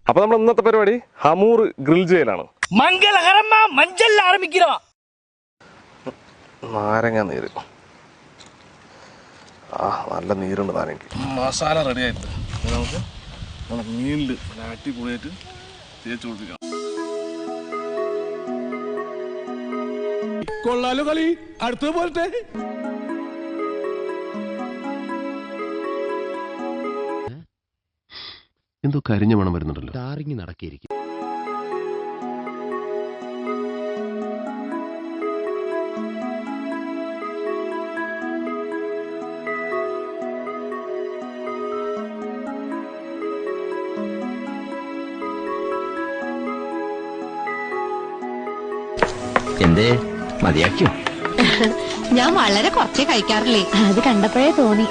അപ്പൊ നമ്മൾ ഇന്നത്തെ പരിപാടി ഹമൂർ ഗ്രിൽ ചെയ്യലാണ്. നാരങ്ങ നീര്, നല്ല നീരുണ്ട് നാരങ്ങ. മസാല റെഡി ആയിട്ട് നമുക്ക് മീനിൽ അടിപൊളിയായിട്ട് തേച്ച് കൊടുപ്പിക്കാം. കൊള്ളാലോ കളി, അടുത്തത് പോലത്തെ. എന്തോ കരിഞ്ഞ മണം വരുന്നുണ്ടല്ലോ. ടാറിങ് നടക്കിയിരിക്കും. എന്തേ മതിയാക്കിയോ? ഞാൻ വളരെ കുറച്ചേ കഴിക്കാറില്ലേ, അത് കണ്ടപ്പോഴേ തോന്നി.